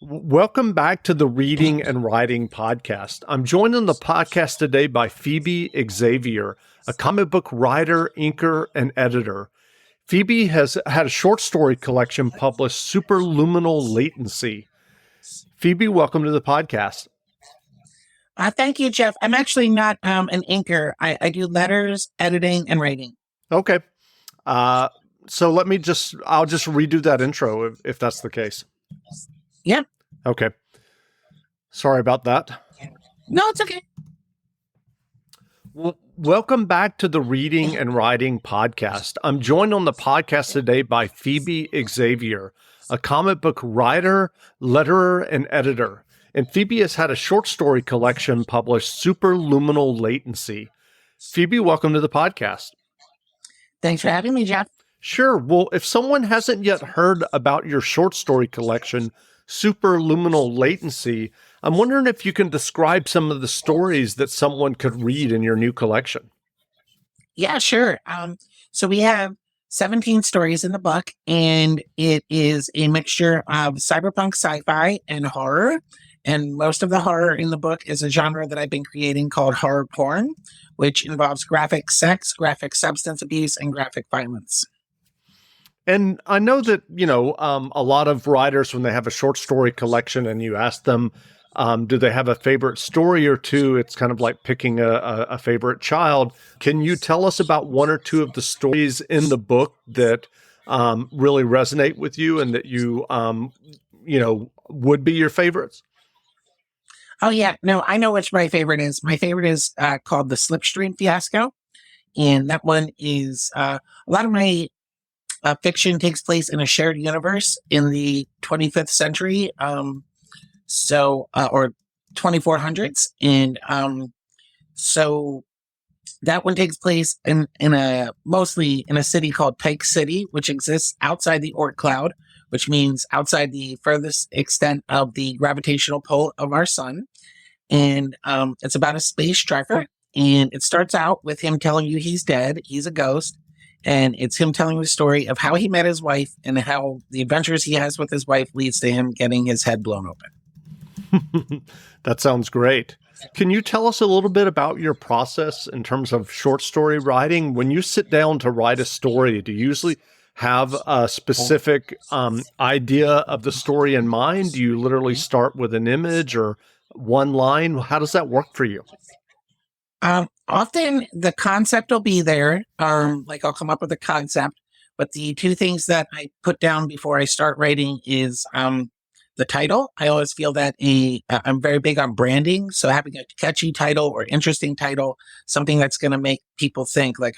Welcome back to the Reading and Writing Podcast. I'm joined on the podcast today by Phoebe Xavier, a comic book writer, inker, and editor. Phoebe has had a short story collection published, Superluminal Latency. Phoebe, welcome to the podcast. Thank you, Jeff. I'm actually not an inker. I do letters, editing, and writing. Okay. So I'll just redo that intro if that's the case. Yeah. Okay. Sorry about that. No, it's okay. Well, welcome back to the Reading and Writing Podcast. I'm joined on the podcast today by Phoebe Xavier, a comic book writer, letterer, and editor. And Phoebe has had a short story collection published, Superluminal Latency. Phoebe, welcome to the podcast. Thanks for having me, Jeff. Sure. Well, if someone hasn't yet heard about your short story collection, Superluminal Latency, I'm wondering if you can describe some of the stories that someone could read in your new collection. Yeah, sure. So we have 17 stories in the book, and it is a mixture of cyberpunk sci-fi and horror. And most of the horror in the book is a genre that I've been creating called horror porn, which involves graphic sex, graphic substance abuse, and graphic violence. And I know that, a lot of writers, when they have a short story collection and you ask them, do they have a favorite story or two? It's kind of like picking a favorite child. Can you tell us about one or two of the stories in the book that really resonate with you and that you, would be your favorites? Oh, yeah. No, I know which my favorite is. My favorite is called The Slipstream Fiasco. And that one is a lot of my fiction takes place in a shared universe in the 25th century, or 2400s. And so that one takes place mostly in a city called Pike City, which exists outside the Oort cloud, which means outside the furthest extent of the gravitational pull of our sun. And it's about a space striker. And it starts out with him telling you he's dead, he's a ghost. And it's him telling the story of how he met his wife and how the adventures he has with his wife leads to him getting his head blown open. That sounds great. Can you tell us a little bit about your process in terms of short story writing? When you sit down to write a story, do you usually have a specific idea of the story in mind? Do you literally start with an image or one line? How does that work for you? Often the concept will be there. Like I'll come up with a concept, but the two things that I put down before I start writing is the title. I always feel that I'm very big on branding. So having a catchy title or interesting title, something that's going to make people think like,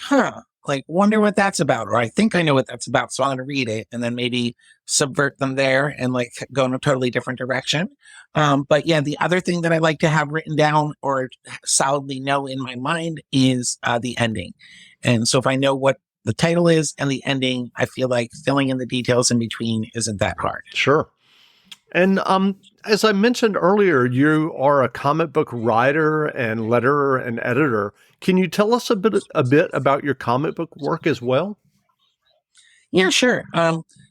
wonder what that's about. Or I think I know what that's about. So I'm going to read it and then maybe subvert them there and like go in a totally different direction. But yeah, the other thing that I like to have written down or solidly know in my mind is the ending. And so if I know what the title is and the ending, I feel like filling in the details in between isn't that hard. Sure. And as I mentioned earlier, you are a comic book writer and letterer and editor. Can you tell us a bit about your comic book work as well? Yeah, sure.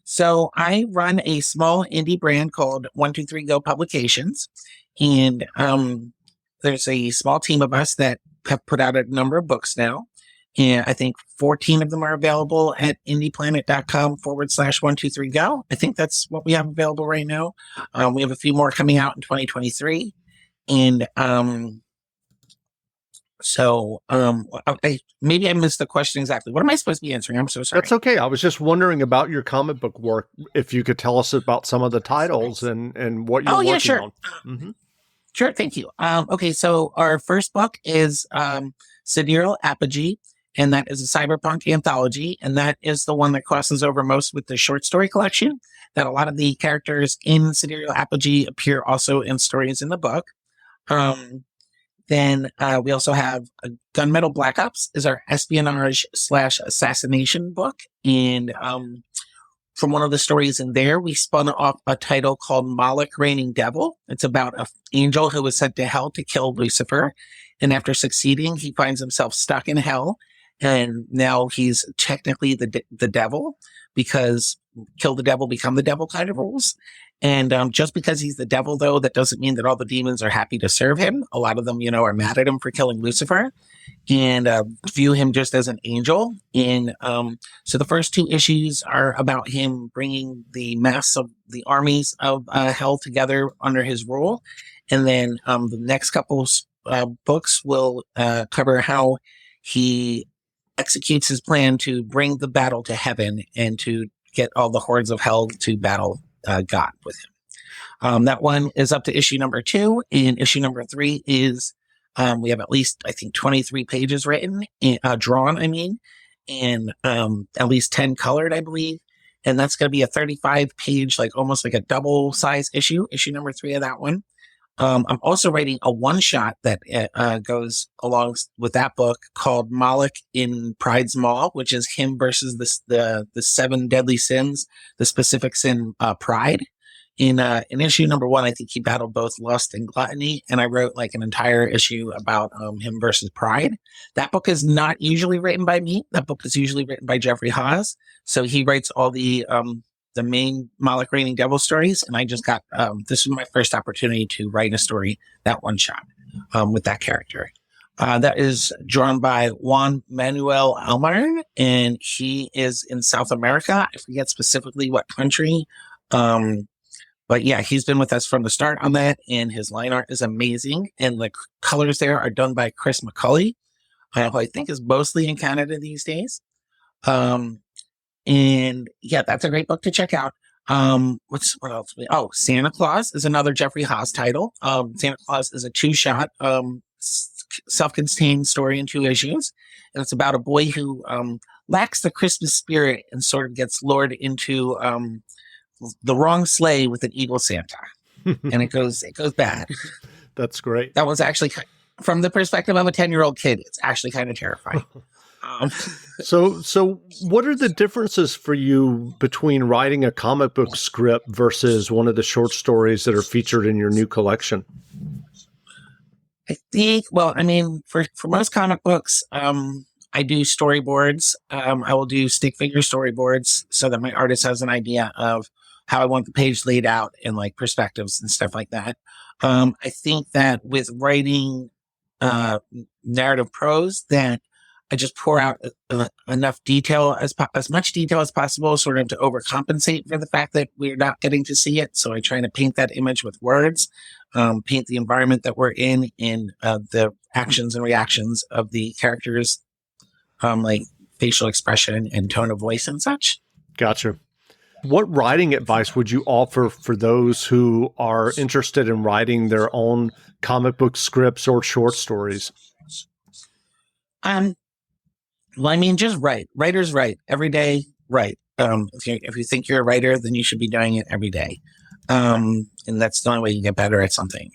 So I run a small indie brand called 123 Go Publications. And there's a small team of us that have put out a number of books now. And I think 14 of them are available at indieplanet.com/123go. I think that's what we have available right now. We have a few more coming out in 2023. And maybe I missed the question exactly. What am I supposed to be answering? I'm so sorry. That's okay. I was just wondering about your comic book work. If you could tell us about some of the titles and what you're working sure. on. Mm-hmm. Sure. Thank you. Okay. So our first book is Sidereal Apogee, and that is a cyberpunk anthology. And that is the one that crosses over most with the short story collection, that a lot of the characters in Sidereal Apogee appear also in stories in the book. Then we also have Gunmetal Black Ops is our espionage/assassination book. And from one of the stories in there, we spun off a title called Moloch Reigning Devil. It's about an angel who was sent to hell to kill Lucifer. And after succeeding, he finds himself stuck in hell. And now he's technically the devil, because kill the devil, become the devil kind of rules. And just because he's the devil, though, that doesn't mean that all the demons are happy to serve him. A lot of them, are mad at him for killing Lucifer and view him just as an angel. And so the first 2 issues are about him bringing the mass of the armies of hell together under his rule. And then the next couple books will cover how he executes his plan to bring the battle to heaven and to get all the hordes of hell to battle God with him. That one is up to issue number 2, and issue number 3 is we have at least, I think, 23 pages written, drawn, and at least 10 colored, I believe. And that's going to be a 35-page, like almost like a double size issue number 3 of that one. I'm also writing a one-shot that goes along with that book called Moloch in Pride's Maw, which is him versus the 7 deadly sins, the specific sin pride. In issue number 1, I think he battled both lust and gluttony, and I wrote like an entire issue about him versus pride. That book is not usually written by me. That book is usually written by Jeffrey Haas. So he writes all the main Moloch reigning devil stories, and I just got this was my first opportunity to write a story, that one shot, with that character. That is drawn by Juan Manuel Almarin, and he is in South America. I forget specifically what country. But yeah, he's been with us from the start on that, and his line art is amazing. And the colors there are done by Chris McCulley, who I think is mostly in Canada these days. And yeah, that's a great book to check out. What else? Oh, Santa Claus is another Jeffrey Haas title. Santa Claus is a 2-shot, self-contained story in 2 issues. And it's about a boy who lacks the Christmas spirit and sort of gets lured into the wrong sleigh with an evil Santa, and it goes bad. That's great. That was actually, from the perspective of a 10-year-old kid, it's actually kind of terrifying. So what are the differences for you between writing a comic book script versus one of the short stories that are featured in your new collection? I think, for most comic books, I do storyboards. I will do stick figure storyboards so that my artist has an idea of how I want the page laid out and like perspectives and stuff like that. I think that with writing narrative prose, that I just pour out enough detail, as much detail as possible, sort of to overcompensate for the fact that we're not getting to see it. So I try to paint that image with words, paint the environment that we're in, and the actions and reactions of the characters, like facial expression and tone of voice and such. Gotcha. What writing advice would you offer for those who are interested in writing their own comic book scripts or short stories? Just write. Writers write every day. Write. If you think you're a writer, then you should be doing it every day. And that's the only way you get better at something.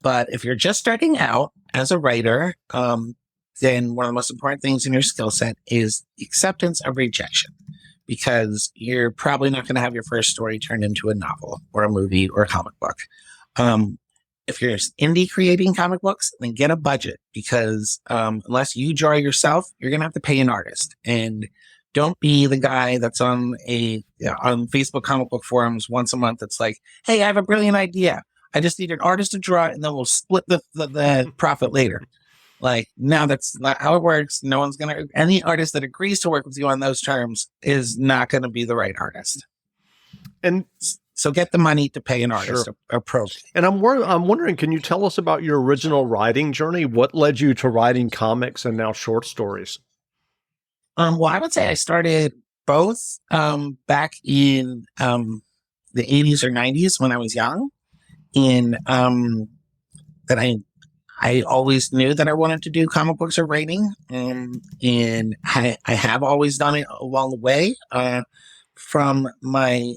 But if you're just starting out as a writer, then one of the most important things in your skill set is acceptance of rejection, because you're probably not going to have your first story turned into a novel or a movie or a comic book. If you're indie creating comic books, then get a budget, because unless you draw yourself, you're going to have to pay an artist. And don't be the guy that's on Facebook comic book forums once a month that's like, hey, I have a brilliant idea. I just need an artist to draw it, and then we'll split the profit later. Like, no, that's not how it works. No one's going to, any artist that agrees to work with you on those terms is not going to be the right artist. And so get the money to pay an artist, sure. a pro. And I'm wondering, can you tell us about your original writing journey? What led you to writing comics and now short stories? Well, I would say I started both back in the 80s or 90s when I was young. And that I always knew that I wanted to do comic books or writing. And I have always done it along the way. From my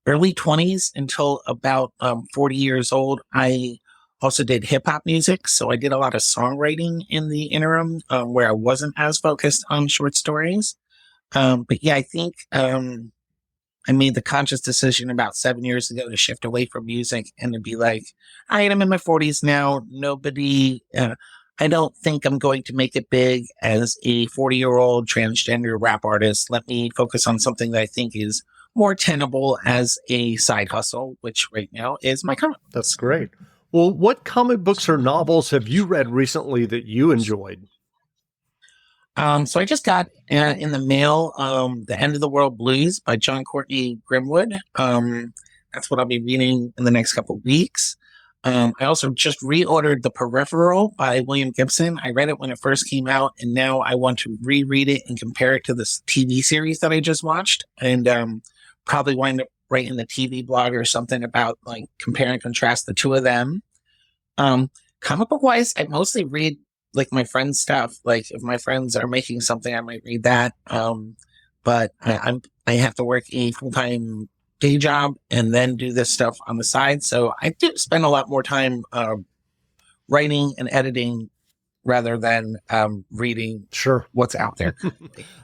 early 20s until about 40 years old, I also did hip hop music. So I did a lot of songwriting in the interim, where I wasn't as focused on short stories. But yeah, I think I made the conscious decision about 7 years ago to shift away from music and to be like, all right, I'm in my 40s now. I don't think I'm going to make it big as a 40-year-old transgender rap artist. Let me focus on something that I think is more tenable as a side hustle, which right now is my comic books. That's great. Well, what comic books or novels have you read recently that you enjoyed? So I just got in the mail The End of the World Blues by John Courtney Grimwood. That's what I'll be reading in the next couple of weeks. I also just reordered The Peripheral by William Gibson. I read it when it first came out, and now I want to reread it and compare it to this TV series that I just watched, and probably wind up writing the TV blog or something about like compare and contrast the two of them. Comic book wise, I mostly read like my friends' stuff. Like if my friends are making something, I might read that. But I have to work a full time day job and then do this stuff on the side. So I do spend a lot more time writing and editing rather than reading Sure. what's out there.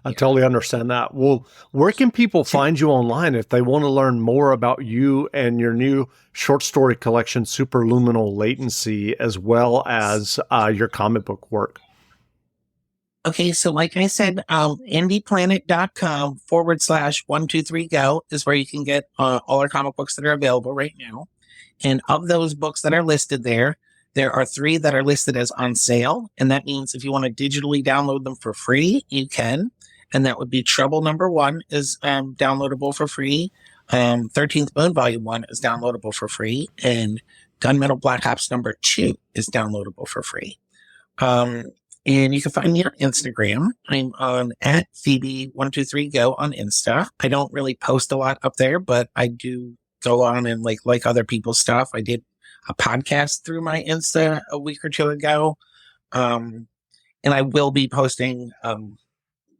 I totally understand that. Well, where can people find you online if they want to learn more about you and your new short story collection, Superluminal Latency, as well as your comic book work? Okay, so like I said, indieplanet.com/123go is where you can get all our comic books that are available right now. And of those books that are listed there are 3 that are listed as on sale. And that means if you want to digitally download them for free, you can. And that would be Trouble Number 1 is downloadable for free. 13th Moon Volume 1 is downloadable for free. And Gunmetal Black Ops Number 2 is downloadable for free. And you can find me on Instagram. I'm on at Phoebe123go on Insta. I don't really post a lot up there, but I do go on and like other people's stuff. I did a podcast through my Insta a week or 2 ago. And I will be posting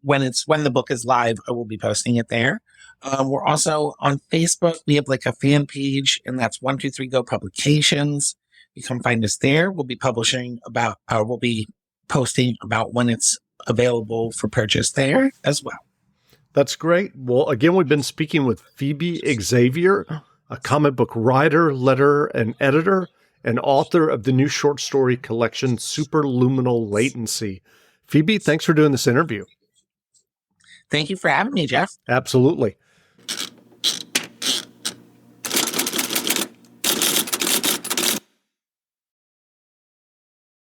when the book is live, I will be posting it there. We're also on Facebook. We have like a fan page, and that's 123go Publications. You can find us there. We'll be posting about when it's available for purchase there as well. That's great. Well, again, we've been speaking with Phoebe Xavier, a comic book writer, letterer, and editor, and author of the new short story collection, Superluminal Latency. Phoebe, thanks for doing this interview. Thank you for having me, Jeff. Absolutely.